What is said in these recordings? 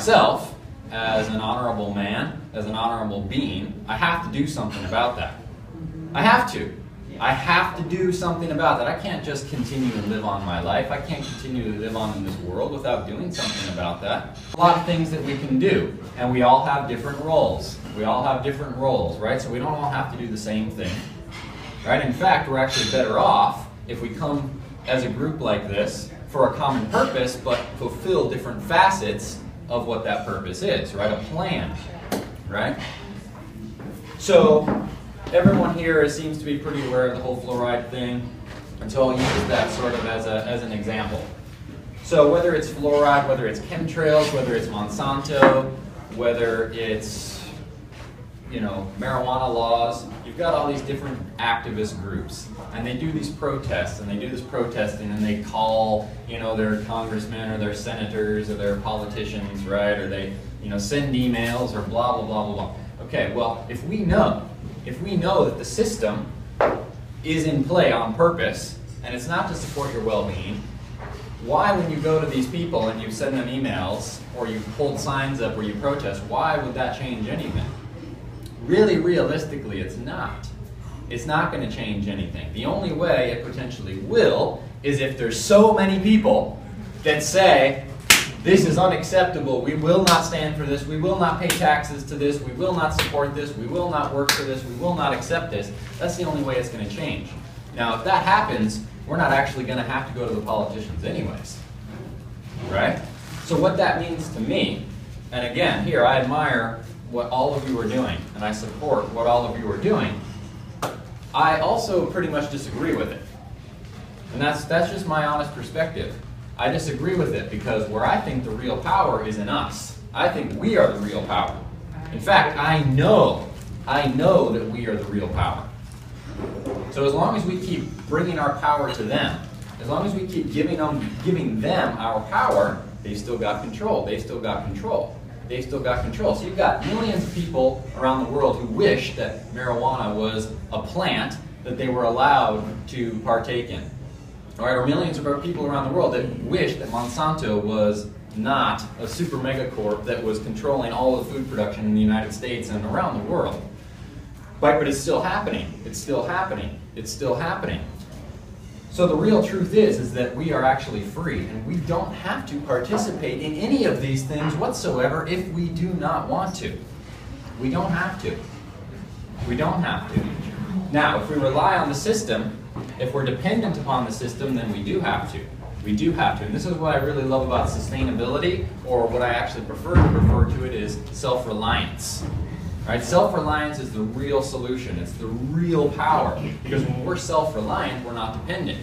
myself, as an honorable man, as an honorable being, I have to do something about that. I have to. I have to do something about that. I can't just continue to live on my life. I can't continue to live on in this world without doing something about that. A lot of things that we can do, and we all have different roles. We all have different roles, right? So we don't all have to do the same thing, right? In fact, we're actually better off if we come as a group like this for a common purpose, but fulfill different facets of what that purpose is, right? A plan, right? So everyone here seems to be pretty aware of the whole fluoride thing, and so I'll use that sort of as an example. So whether it's fluoride, whether it's chemtrails, whether it's Monsanto, whether it's, marijuana laws, you've got all these different activist groups, and they do these protests, and they do this protesting, and they call, their congressmen or their senators or their politicians, right? Or they, send emails or blah, blah, blah, blah, blah. Okay, well, if we know that the system is in play on purpose, and it's not to support your well-being, why, when you go to these people and you send them emails, or you hold signs up, or you protest, why would that change anything? Really, realistically, it's not. It's not going to change anything. The only way it potentially will is if there's so many people that say, this is unacceptable, we will not stand for this, we will not pay taxes to this, we will not support this, we will not work for this, we will not accept this. That's the only way it's going to change. Now, if that happens, we're not actually going to have to go to the politicians anyways, right? So what that means to me, and again, here, I admire what all of you are doing, and I support what all of you are doing, I also pretty much disagree with it. And that's just my honest perspective. I disagree with it because where I think the real power is in us. I think we are the real power. In fact, I know that we are the real power. So as long as we keep bringing our power to them, as long as we keep giving them our power, they've still got control. They've still got control. They've still got control. So you've got millions of people around the world who wish that marijuana was a plant that they were allowed to partake in. All right, or millions of people around the world that wish that Monsanto was not a super megacorp that was controlling all of the food production in the United States and around the world. But it's still happening. It's still happening. It's still happening. So the real truth is that we are actually free, and we don't have to participate in any of these things whatsoever if we do not want to. We don't have to. We don't have to. Now, if we rely on the system, if we're dependent upon the system, then we do have to. We do have to. And this is what I really love about sustainability, or what I actually prefer to refer to it is self-reliance. Right? Self-reliance is the real solution. It's the real power. Because when we're self-reliant, we're not dependent.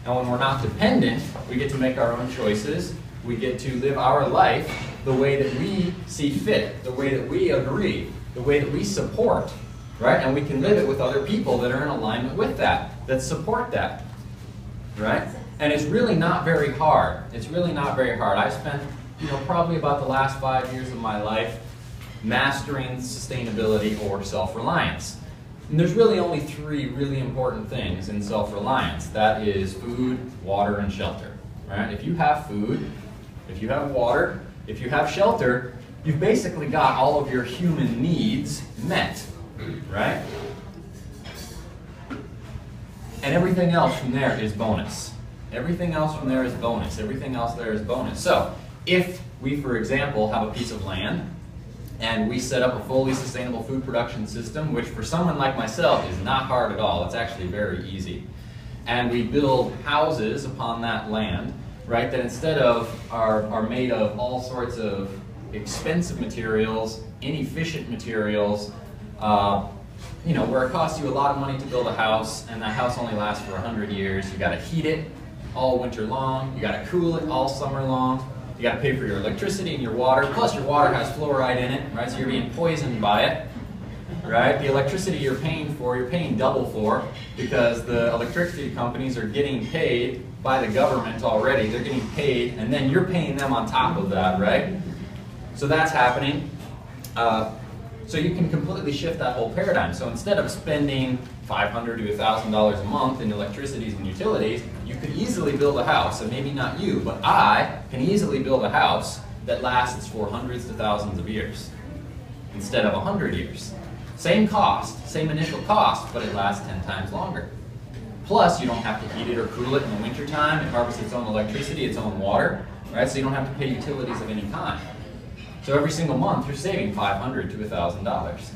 And when we're not dependent, we get to make our own choices. We get to live our life the way that we see fit, the way that we agree, the way that we support. Right? And we can live it with other people that are in alignment with that, that support that. Right? And it's really not very hard. It's really not very hard. I've spent, probably about the last 5 years of my life mastering sustainability or self-reliance. And there's really only 3 really important things in self-reliance. That is food, water, and shelter. Right? If you have food, if you have water, if you have shelter, you've basically got all of your human needs met. Right? And everything else from there is bonus. Everything else from there is bonus. Everything else there is bonus. So, if we, for example, have a piece of land, and we set up a fully sustainable food production system, which for someone like myself is not hard at all. It's actually very easy. And we build houses upon that land, right, that instead of are made of all sorts of expensive materials, inefficient materials, where it costs you a lot of money to build a house, and that house only lasts for 100 years. You got to heat it all winter long. You got to cool it all summer long. You got to pay for your electricity and your water. Plus, your water has fluoride in it, right? So you're being poisoned by it, right? The electricity you're paying double for, because the electricity companies are getting paid by the government already. They're getting paid, and then you're paying them on top of that, right? So that's happening. So you can completely shift that whole paradigm. So instead of spending $500 to $1,000 a month in electricities and utilities, you could easily build a house, and maybe not you, but I can easily build a house that lasts for hundreds to thousands of years instead of 100 years. Same cost, same initial cost, but it lasts 10 times longer. Plus, you don't have to heat it or cool it in the wintertime. It harvests its own electricity, its own water, right? So you don't have to pay utilities of any kind. So every single month, you're saving $500 to $1,000.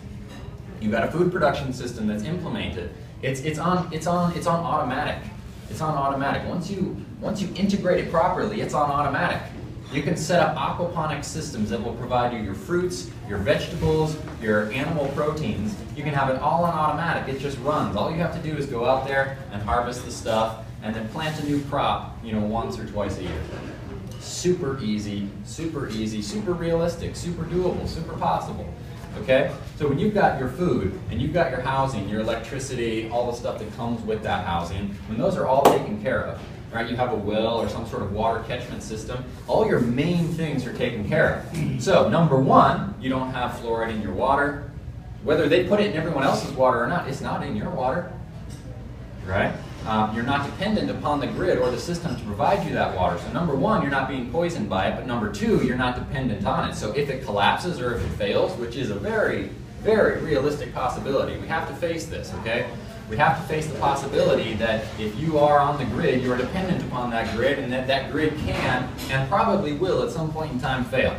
You've got a food production system that's implemented. It's on automatic. It's on automatic. Once you integrate it properly, it's on automatic. You can set up aquaponic systems that will provide you your fruits, your vegetables, your animal proteins. You can have it all on automatic. It just runs. All you have to do is go out there and harvest the stuff and then plant a new crop, once or twice a year. Super easy, super realistic, super doable, super possible. Okay? So when you've got your food and you've got your housing, your electricity, all the stuff that comes with that housing, when those are all taken care of, right? You have a well or some sort of water catchment system, all your main things are taken care of. So number one, you don't have fluoride in your water. Whether they put it in everyone else's water or not, it's not in your water, right? You're not dependent upon the grid or the system to provide you that water. So number one, you're not being poisoned by it, but number two, you're not dependent on it. So if it collapses or if it fails, which is a very, very realistic possibility, we have to face this, okay? We have to face the possibility that if you are on the grid, you are dependent upon that grid, and that grid can and probably will at some point in time fail.